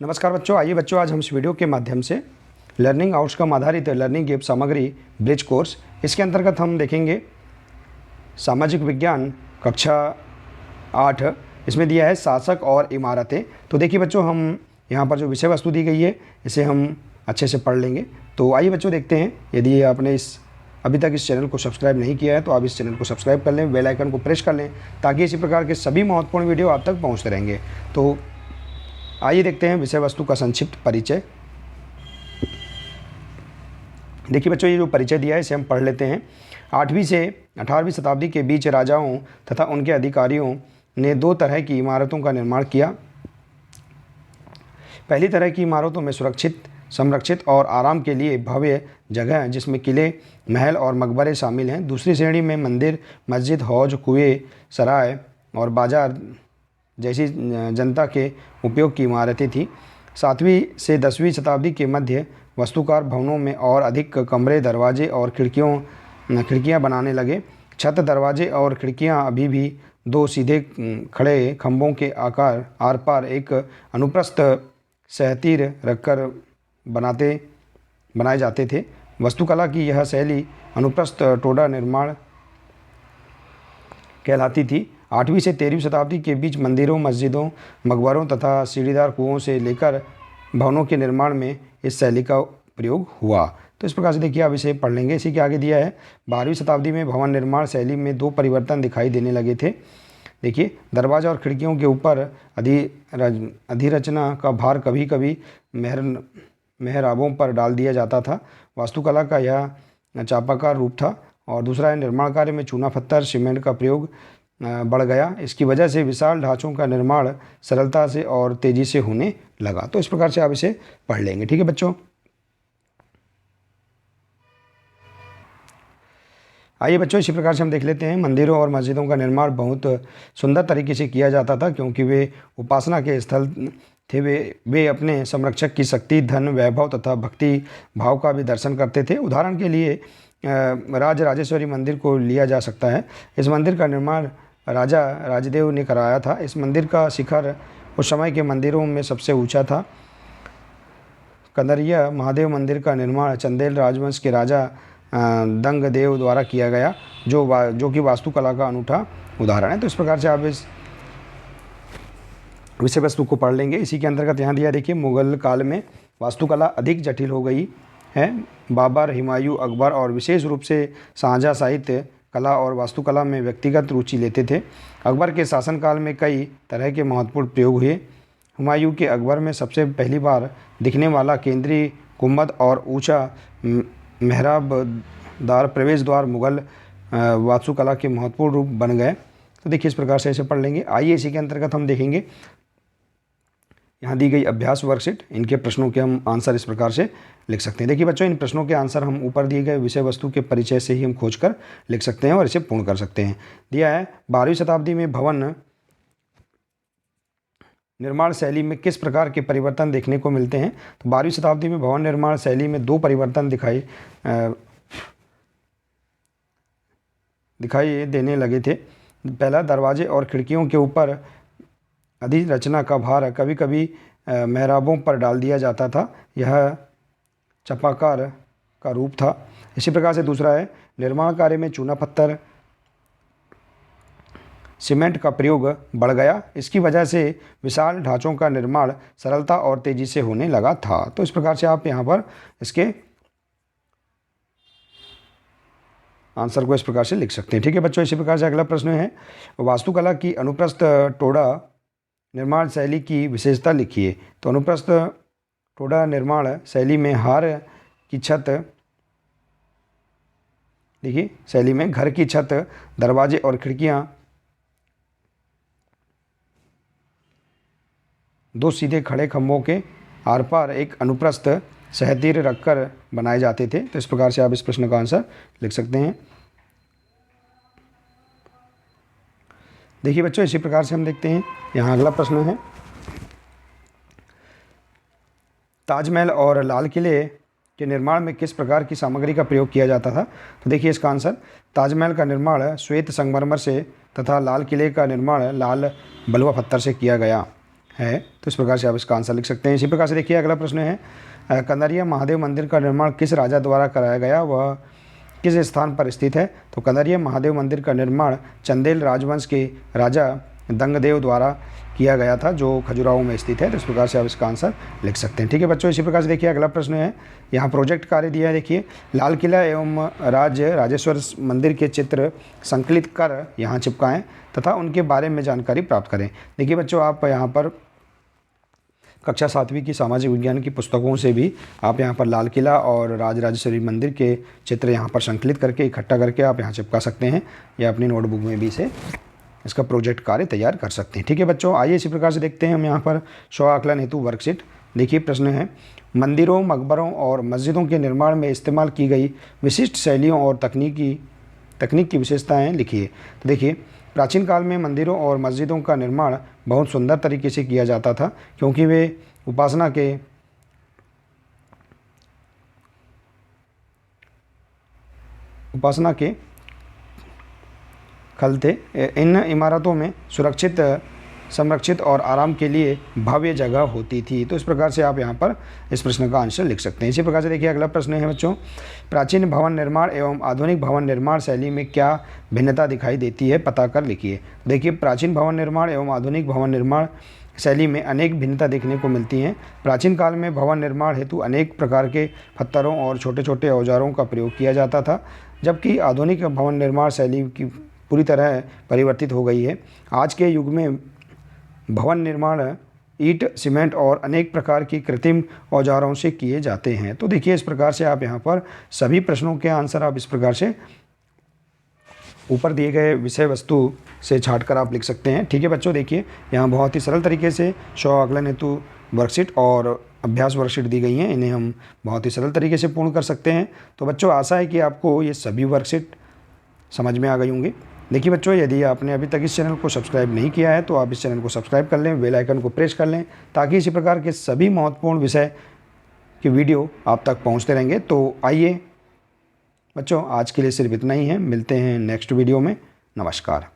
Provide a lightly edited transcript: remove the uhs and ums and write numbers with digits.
नमस्कार बच्चों, आइए बच्चों आज हम इस वीडियो के माध्यम से लर्निंग आउटकम आधारित लर्निंग एप सामग्री ब्रिज कोर्स इसके अंतर्गत हम देखेंगे सामाजिक विज्ञान कक्षा 8। इसमें दिया है शासक और इमारतें। तो देखिए बच्चों, हम यहाँ पर जो विषय वस्तु दी गई है इसे हम अच्छे से पढ़ लेंगे। तो आइए बच्चों देखते हैं। यदि आपने अभी तक इस चैनल को सब्सक्राइब नहीं किया है तो आप इस चैनल को सब्सक्राइब कर लें, बेल आइकन को प्रेस कर लें ताकि इसी प्रकार के सभी महत्वपूर्ण वीडियो आप तक पहुँचते रहेंगे। तो आइए देखते हैं विषय वस्तु का संक्षिप्त परिचय। देखिए बच्चों, ये जो परिचय दिया है इसे हम पढ़ लेते हैं। 8वीं से 18वीं शताब्दी के बीच राजाओं तथा उनके अधिकारियों ने दो तरह की इमारतों का निर्माण किया। पहली तरह की इमारतों में सुरक्षित, संरक्षित और आराम के लिए भव्य जगह जिसमें किले, महल और मकबरे शामिल हैं। दूसरी श्रेणी में मंदिर, मस्जिद, हौज, कुएं, सराय और बाजार जैसी जनता के उपयोग की इमारतें थीं। 7वीं से 10वीं शताब्दी के मध्य वास्तुकार भवनों में और अधिक कमरे, दरवाजे और खिड़कियां बनाने लगे। छत, दरवाजे और खिड़कियां अभी भी दो सीधे खड़े खंभों के आकार आर पार एक अनुप्रस्थ सहतीर रखकर बनाए जाते थे। वास्तुकला की यह शैली अनुप्रस्थ टोडा निर्माण कहलाती थी। 8वीं से 13वीं शताब्दी के बीच मंदिरों, मस्जिदों, मकबरों तथा सीढ़ीदार कुओं से लेकर भवनों के निर्माण में इस शैली का प्रयोग हुआ। तो इस प्रकार से देखिए, आप इसे पढ़ लेंगे। इसी के आगे दिया है 12वीं शताब्दी में भवन निर्माण शैली में दो परिवर्तन दिखाई देने लगे थे। देखिए, दरवाजा और खिड़कियों के ऊपर अधिरचना का भार कभी कभी मेहराबों पर डाल दिया जाता था। वास्तुकला का यह चापाकार रूप था। और दूसरा है, निर्माण कार्य में चूना पत्थर, सीमेंट का प्रयोग बढ़ गया। इसकी वजह से विशाल ढांचों का निर्माण सरलता से और तेज़ी से होने लगा। तो इस प्रकार से आप इसे पढ़ लेंगे। ठीक है बच्चों, आइए बच्चों इसी प्रकार से हम देख लेते हैं। मंदिरों और मस्जिदों का निर्माण बहुत सुंदर तरीके से किया जाता था क्योंकि वे उपासना के स्थल थे। वे अपने संरक्षक की शक्ति, धन, वैभव तथा भक्ति भाव का भी दर्शन करते थे। उदाहरण के लिए राजराजेश्वरी मंदिर को लिया जा सकता है। इस मंदिर का निर्माण राजा राजदेव ने कराया था। इस मंदिर का शिखर उस समय के मंदिरों में सबसे ऊंचा था। कंदरिया महादेव मंदिर का निर्माण चंदेल राजवंश के राजा दंगदेव द्वारा किया गया, जो कि वास्तुकला का अनूठा उदाहरण है। तो इस प्रकार से आप इस विषय वस्तु को पढ़ लेंगे। इसी के अंतर्गत यहाँ दिया, देखिए, मुगल काल में वास्तुकला अधिक जटिल हो गई है। बाबर, हुमायूं, अकबर और विशेष रूप से शाहजहाँ साहित्य कला और वास्तुकला में व्यक्तिगत रुचि लेते थे। अकबर के शासनकाल में कई तरह के महत्वपूर्ण प्रयोग हुए। हुमायूं के अकबर में सबसे पहली बार दिखने वाला केंद्रीय गुंबद और ऊंचा मेहराबदार प्रवेश द्वार मुगल वास्तुकला के महत्वपूर्ण रूप बन गए। तो देखिए, इस प्रकार से इसे पढ़ लेंगे। आइए इसी के अंतर्गत हम देखेंगे, यहाँ दी गई अभ्यास वर्कशीट, इनके प्रश्नों के हम आंसर इस प्रकार से लिख सकते हैं। देखिए बच्चों, इन प्रश्नों के आंसर हम ऊपर दिए गए विषय वस्तु के परिचय से ही हम खोजकर लिख सकते हैं और इसे पूर्ण कर सकते हैं। दिया है 12वीं शताब्दी में भवन निर्माण शैली में किस प्रकार के परिवर्तन देखने को मिलते हैं। तो 12वीं शताब्दी में भवन निर्माण शैली में दो परिवर्तन दिखाई देने लगे थे। पहला, दरवाजे और खिड़कियों के ऊपर अधिरचना का भार कभी कभी मेहराबों पर डाल दिया जाता था। यह चपाकार का रूप था। इसी प्रकार से दूसरा है, निर्माण कार्य में चूना पत्थर, सीमेंट का प्रयोग बढ़ गया। इसकी वजह से विशाल ढांचों का निर्माण सरलता और तेजी से होने लगा था। तो इस प्रकार से आप यहाँ पर इसके आंसर को इस प्रकार से लिख सकते हैं। ठीक है बच्चों, इसी प्रकार से अगला प्रश्न है, वास्तुकला की अनुप्रस्थ टोडा निर्माण शैली की विशेषता लिखिए। तो अनुप्रस्थ टोडा निर्माण शैली में हार की छत, देखिए, शैली में घर की छत, दरवाजे और खिड़कियां दो सीधे खड़े खंभों के आर पार एक अनुप्रस्थ सहतीर रखकर बनाए जाते थे। तो इस प्रकार से आप इस प्रश्न का आंसर लिख सकते हैं। देखिए बच्चों, इसी प्रकार से हम देखते हैं, यहाँ अगला प्रश्न है, ताजमहल और लाल किले के निर्माण में किस प्रकार की सामग्री का प्रयोग किया जाता था। तो देखिए इसका आंसर, ताजमहल का निर्माण श्वेत संगमरमर से तथा लाल किले का निर्माण लाल बलुआ पत्थर से किया गया। है। तो इस प्रकार से आप इसका आंसर लिख सकते हैं। इसी प्रकार से देखिए अगला प्रश्न है, कंदरिया महादेव मंदिर का निर्माण किस राजा द्वारा कराया गया, वह किस स्थान पर स्थित है। तो कंदरिया महादेव मंदिर का निर्माण चंदेल राजवंश के राजा दंगदेव द्वारा किया गया था, जो खजुराहो में स्थित है। तो इस प्रकार से आप इसका आंसर लिख सकते हैं। ठीक है बच्चों, इसी प्रकार से देखिए अगला प्रश्न है, यहाँ प्रोजेक्ट कार्य दिया है। देखिए, लाल किला एवं राजेश्वर मंदिर के चित्र संकलित कर यहाँ चिपकाएं तथा उनके बारे में जानकारी प्राप्त करें। देखिए बच्चों, आप यहाँ पर कक्षा 7वीं की सामाजिक विज्ञान की पुस्तकों से भी आप यहाँ पर लाल किला और राजराजेश्वरी मंदिर के चित्र यहाँ पर संकलित करके इकट्ठा करके आप यहाँ चिपका सकते हैं, या अपनी नोटबुक में भी इसे इसका प्रोजेक्ट कार्य तैयार कर सकते हैं। ठीक है बच्चों, आइए इसी प्रकार से देखते हैं हम यहाँ पर स्व आकलन हेतु वर्कशीट। देखिए प्रश्न है, मंदिरों, मकबरों और मस्जिदों के निर्माण में इस्तेमाल की गई विशिष्ट शैलियों और तकनीक की विशेषताएं लिखिए। तो देखिए, प्राचीन काल में मंदिरों और मस्जिदों का निर्माण बहुत सुंदर तरीके से किया जाता था, क्योंकि वे उपासना के खल थे। इन इमारतों में सुरक्षित, संरक्षित और आराम के लिए भव्य जगह होती थी। तो इस प्रकार से आप यहाँ पर इस प्रश्न का आंसर लिख सकते हैं। इसी प्रकार से देखिए अगला प्रश्न है बच्चों, प्राचीन भवन निर्माण एवं आधुनिक भवन निर्माण शैली में क्या भिन्नता दिखाई देती है, पता कर लिखिए। देखिए, प्राचीन भवन निर्माण एवं आधुनिक भवन निर्माण शैली में अनेक भिन्नता देखने को मिलती हैं। प्राचीन काल में भवन निर्माण हेतु अनेक प्रकार के पत्थरों और छोटे छोटे औजारों का प्रयोग किया जाता था, जबकि आधुनिक भवन निर्माण शैली की पूरी तरह परिवर्तित हो गई है। आज के युग में भवन निर्माण ईंट, सीमेंट और अनेक प्रकार की कृत्रिम औजारों से किए जाते हैं। तो देखिए, इस प्रकार से आप यहाँ पर सभी प्रश्नों के आंसर आप इस प्रकार से ऊपर दिए गए विषय वस्तु से छांटकर आप लिख सकते हैं। ठीक है बच्चों, देखिए यहाँ बहुत ही सरल तरीके से स्व आकलन हेतु वर्कशीट और अभ्यास वर्कशीट दी गई हैं, इन्हें हम बहुत ही सरल तरीके से पूर्ण कर सकते हैं। तो बच्चों, आशा है कि आपको ये सभी वर्कशीट समझ में आ गई होंगी। देखिए बच्चों, यदि आपने अभी तक इस चैनल को सब्सक्राइब नहीं किया है तो आप इस चैनल को सब्सक्राइब कर लें, बेल आइकन को प्रेस कर लें, ताकि इसी प्रकार के सभी महत्वपूर्ण विषय की वीडियो आप तक पहुंचते रहेंगे। तो आइए बच्चों, आज के लिए सिर्फ इतना ही है। मिलते हैं नेक्स्ट वीडियो में। नमस्कार।